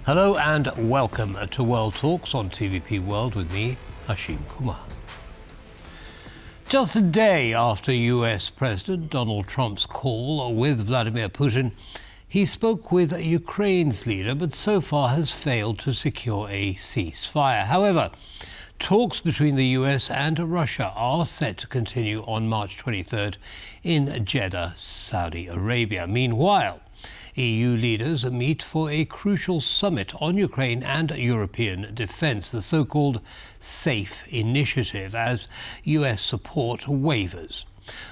Hello and welcome to World Talks on TVP World with me, Hashim Kumar. Just a day after US President Donald Trump's call with Vladimir Putin, he spoke with Ukraine's leader, but so far has failed to secure a ceasefire. However, talks between the US and Russia are set to continue on March 23rd in Jeddah, Saudi Arabia. Meanwhile, EU leaders meet for a crucial summit on Ukraine and European defence, the so-called SAFE initiative, as US support wavers.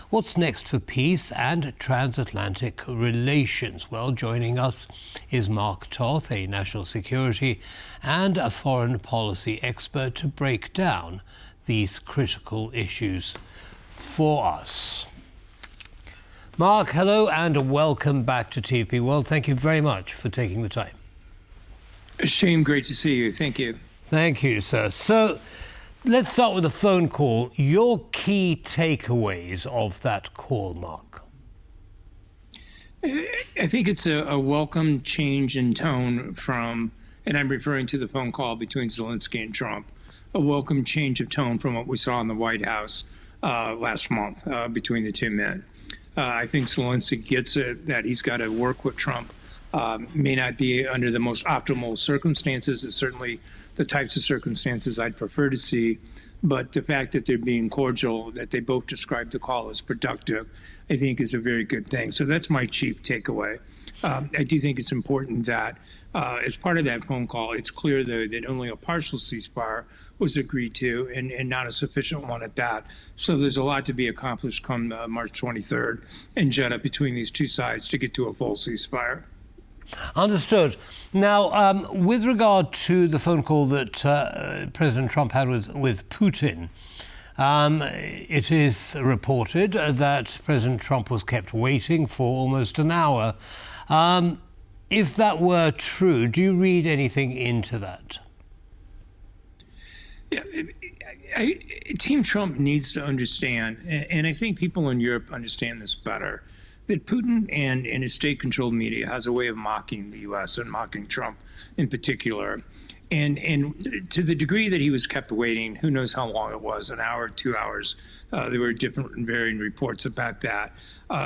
What's next for peace and transatlantic relations? Well, joining us is Mark Toth, a national security and a foreign policy expert, to break down these critical issues for us. Mark, hello and welcome back to TVP World. Thank you very much for taking the time. Shane, great to see you. Thank you. Thank you, sir. So let's start with a phone call. Your key takeaways of that call, Mark? I think it's a welcome change in tone from, and I'm referring to the phone call between Zelensky and Trump, a welcome change of tone from what we saw in the White House last month between the two men. I think Zelensky gets it that he's got to work with Trump. May not be under the most optimal circumstances. It's certainly the types of circumstances I'd prefer to see. But the fact that they're being cordial, that they both described the call as productive, I think is a very good thing. So that's my chief takeaway. I do think it's important that as part of that phone call, it's clear, though, that only a partial ceasefire was agreed to and not a sufficient one at that. So there's a lot to be accomplished come March 23rd in Jeddah between these two sides to get to a full ceasefire. Understood. Now, with regard to the phone call that President Trump had with Putin, it is reported that President Trump was kept waiting for almost an hour. If that were true, do you read anything into that? Yeah, Team Trump needs to understand, and I think people in Europe understand this better, that Putin and his state-controlled media has a way of mocking the U.S. and mocking Trump in particular. And to the degree that he was kept waiting, who knows how long it was, an hour, 2 hours, there were different and varying reports about that.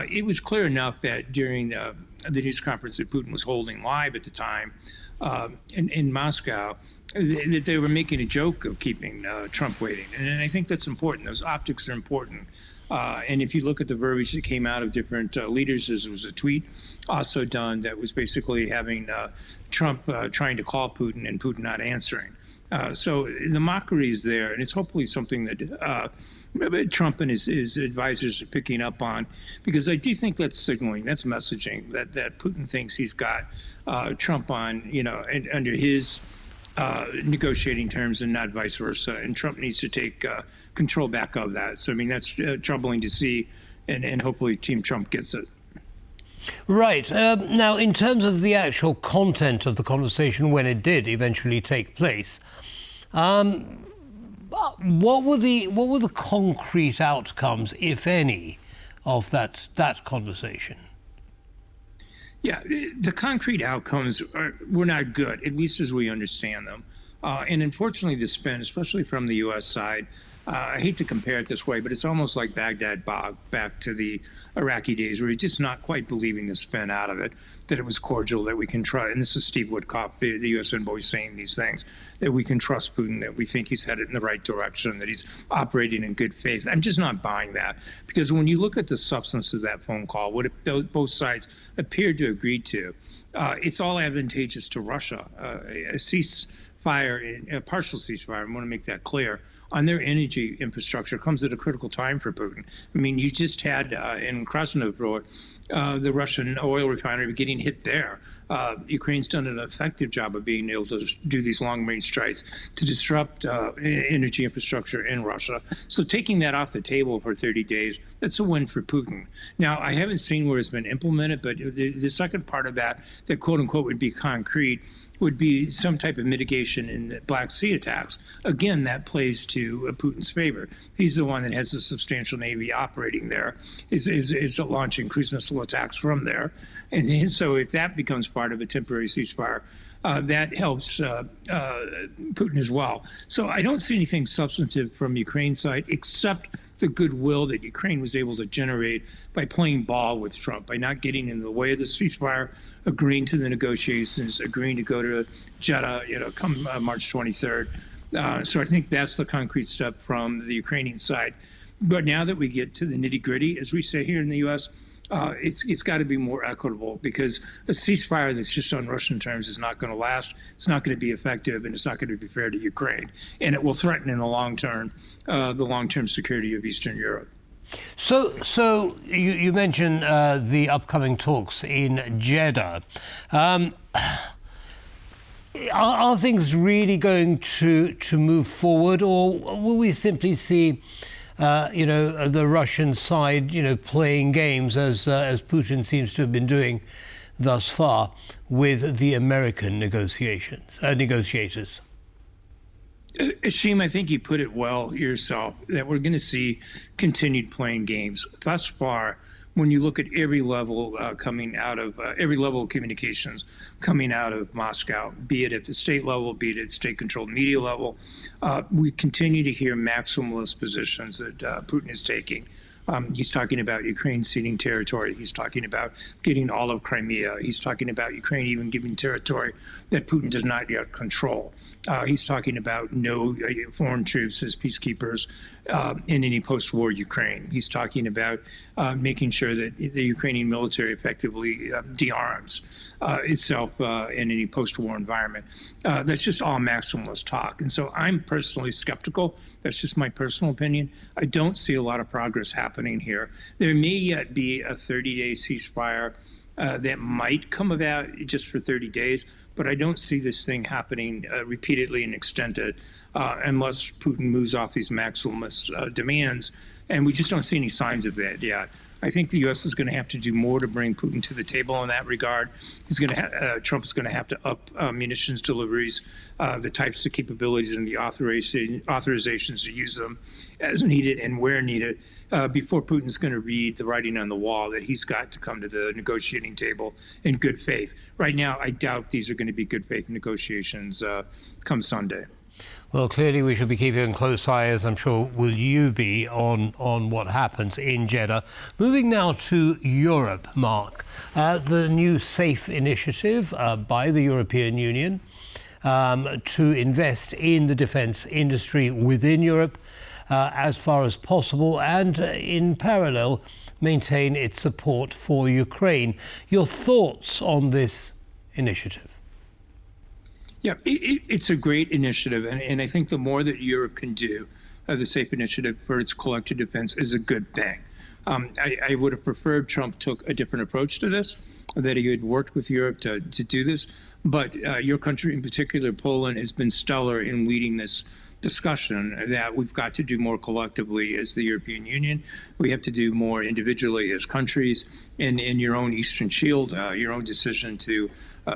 It was clear enough that during the news conference that Putin was holding live at the time in Moscow, that they were making a joke of keeping Trump waiting. And I think that's important. Those optics are important. And if you look at the verbiage that came out of different leaders, there was a tweet also done that was basically having Trump trying to call Putin and Putin not answering. So the mockery is there, and it's hopefully something that Trump and his advisors are picking up on, because I do think that's signaling, that's messaging that Putin thinks he's got Trump on, under his negotiating terms and not vice versa. And Trump needs to take control back of that. So, I mean, that's troubling to see, and hopefully Team Trump gets it. Right. Now, in terms of the actual content of the conversation when it did eventually take place, what were the concrete outcomes, if any, of that conversation? Yeah, the concrete outcomes were not good, at least as we understand them. And unfortunately, the spin, especially from the U.S. side, I hate to compare it this way, but it's almost like Baghdad Bog back to the Iraqi days, where he's just not quite believing the spin out of it, that it was cordial, that we can try. And this is Steve Woodcock, the U.S. envoy, saying these things, that we can trust Putin, that we think he's headed in the right direction, that he's operating in good faith. I'm just not buying that, because when you look at the substance of that phone call, what both sides appeared to agree to, it's all advantageous to Russia. A ceasefire, a partial ceasefire, I want to make that clear, on their energy infrastructure comes at a critical time for Putin. I mean, you just had in Krasnodar, the Russian oil refinery getting hit there. Ukraine's done an effective job of being able to do these long-range strikes to disrupt energy infrastructure in Russia. So taking that off the table for 30 days, that's a win for Putin. Now, I haven't seen where it's been implemented, but the second part of that quote-unquote would be concrete, would be some type of mitigation in the Black Sea attacks. Again, that plays to Putin's favor. He's the one that has a substantial Navy operating there, is launching cruise missile attacks from there. And so if that becomes part of a temporary ceasefire, that helps Putin as well. So I don't see anything substantive from Ukraine's side except the goodwill that Ukraine was able to generate by playing ball with Trump, by not getting in the way of the ceasefire, agreeing to the negotiations, agreeing to go to Jeddah, come March 23rd. So I think that's the concrete step from the Ukrainian side. But now that we get to the nitty-gritty, as we say here in the U.S., it's got to be more equitable, because a ceasefire that's just on Russian terms is not going to last. It's not going to be effective, and it's not going to be fair to Ukraine, and it will threaten in the long term the long-term security of Eastern Europe. So you mentioned the upcoming talks in Jeddah. Are things really going to move forward, or will we simply see the Russian side, playing games as Putin seems to have been doing thus far with the American negotiators? Ashim, I think you put it well yourself, that we're going to see continued playing games. Thus far, when you look at every level coming out of every level of communications coming out of Moscow, be it at the state level, be it at state-controlled media level, we continue to hear maximalist positions that Putin is taking. He's talking about Ukraine ceding territory. He's talking about getting all of Crimea. He's talking about Ukraine even giving territory that Putin does not yet control. He's talking about no foreign troops as peacekeepers in any post-war Ukraine. He's talking about making sure that the Ukrainian military effectively de-arms itself in any post-war environment. That's just all maximalist talk. And so I'm personally skeptical. That's just my personal opinion. I don't see a lot of progress happening here. There may yet be a 30-day ceasefire that might come about just for 30 days, but I don't see this thing happening repeatedly and extended unless Putin moves off these maximalist demands, and we just don't see any signs of that yet. I think the U.S. is going to have to do more to bring Putin to the table in that regard. Trump is going to have to up munitions deliveries, the types of capabilities and the authorizations to use them as needed and where needed, before Putin's going to read the writing on the wall that he's got to come to the negotiating table in good faith. Right now, I doubt these are going to be good faith negotiations come Sunday. Well, clearly we should be keeping a close eye, as I'm sure will you be, on what happens in Jeddah. Moving now to Europe, Mark. The new SAFE initiative by the European Union to invest in the defence industry within Europe as far as possible, and in parallel maintain its support for Ukraine. Your thoughts on this initiative? Yeah, it's a great initiative, and I think the more that Europe can do, the SAFE initiative for its collective defense, is a good thing. I would have preferred Trump took a different approach to this, that he had worked with Europe to do this, but your country in particular, Poland, has been stellar in leading this discussion that we've got to do more collectively as the European Union. We have to do more individually as countries. In your own Eastern Shield, your own decision to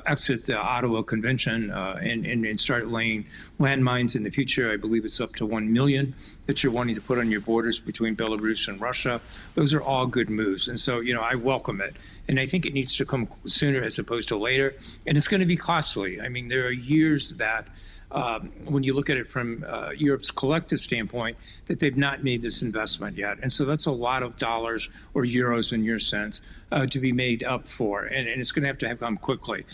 exit the Ottawa Convention and start laying landmines in the future. I believe it's up to 1 million that you're wanting to put on your borders between Belarus and Russia. Those are all good moves. And so, I welcome it. And I think it needs to come sooner as opposed to later. And it's going to be costly. I mean, there are years that when you look at it from Europe's collective standpoint, that they've not made this investment yet. And so that's a lot of dollars, or euros in your sense, to be made up for. And it's going to have come quickly.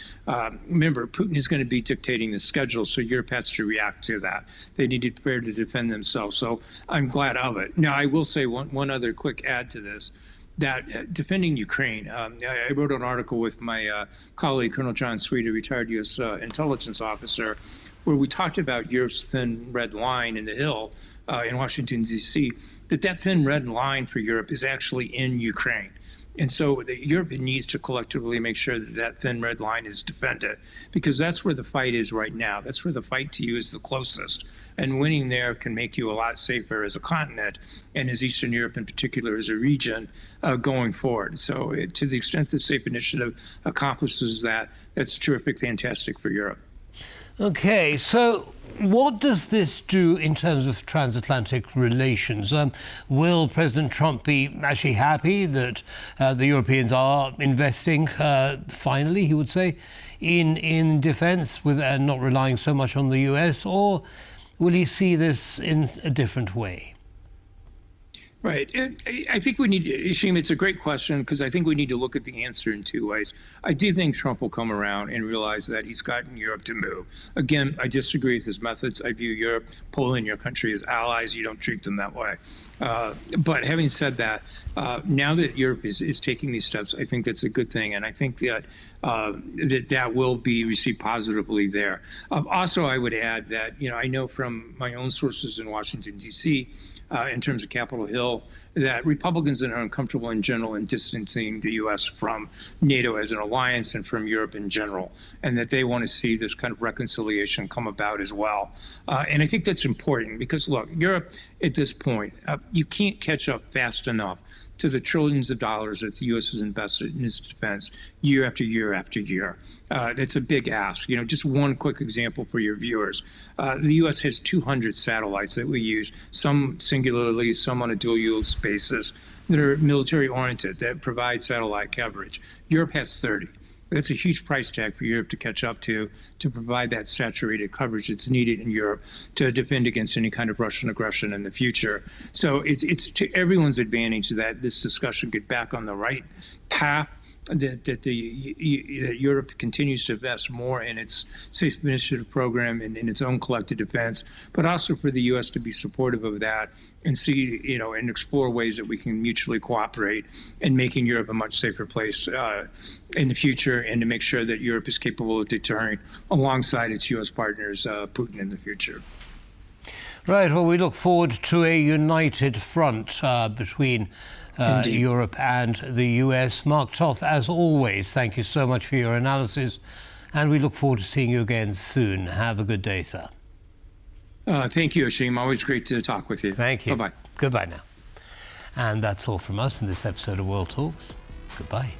Remember, Putin is going to be dictating the schedule, so Europe has to react to that. They need to prepare to defend themselves. So I'm glad of it. Now, I will say one other quick add to this, that defending Ukraine, I wrote an article with my colleague, Colonel John Sweet, a retired U.S. intelligence officer, where we talked about Europe's thin red line in the Hill in Washington, D.C., that thin red line for Europe is actually in Ukraine. And so Europe needs to collectively make sure that thin red line is defended, because that's where the fight is right now. That's where the fight to you is the closest. And winning there can make you a lot safer as a continent, and as Eastern Europe in particular as a region going forward. So to the extent the SAFE initiative accomplishes that, that's terrific, fantastic for Europe. Okay, so what does this do in terms of transatlantic relations? Will President Trump be actually happy that the Europeans are investing, finally, he would say, in defence with not relying so much on the US, or will he see this in a different way? Right. I think we need, Ashim, it's a great question because I think we need to look at the answer in two ways. I do think Trump will come around and realize that he's gotten Europe to move. Again, I disagree with his methods. I view Europe, Poland, your country as allies. You don't treat them that way. But having said that, now that Europe is taking these steps, I think that's a good thing. And I think that that will be received positively there. Also, I would add that, I know from my own sources in Washington, D.C., in terms of Capitol Hill, that Republicans are uncomfortable in general in distancing the U.S. from NATO as an alliance and from Europe in general, and that they want to see this kind of reconciliation come about as well. And I think that's important because, look, Europe at this point, you can't catch up fast enough to the trillions of dollars that the U.S. has invested in its defense year after year after year. That's a big ask. Just one quick example for your viewers. The U.S. has 200 satellites that we use, some singularly, some on a dual-use basis, that are military-oriented, that provide satellite coverage. Europe has 30. That's a huge price tag for Europe to catch up to provide that saturated coverage that's needed in Europe to defend against any kind of Russian aggression in the future. So it's to everyone's advantage that this discussion get back on the right path, that Europe continues to invest more in its Safe Initiative program and in its own collective defense, but also for the U.S. to be supportive of that and see, and explore ways that we can mutually cooperate in making Europe a much safer place in the future, and to make sure that Europe is capable of deterring alongside its U.S. partners, Putin, in the future. Right. Well, we look forward to a united front between Europe and the US. Mark Toth, as always, thank you so much for your analysis, and we look forward to seeing you again soon. Have a good day, sir. Thank you, Ashim. Always great to talk with you. Thank you. Bye-bye. Goodbye now. And that's all from us in this episode of World Talks. Goodbye.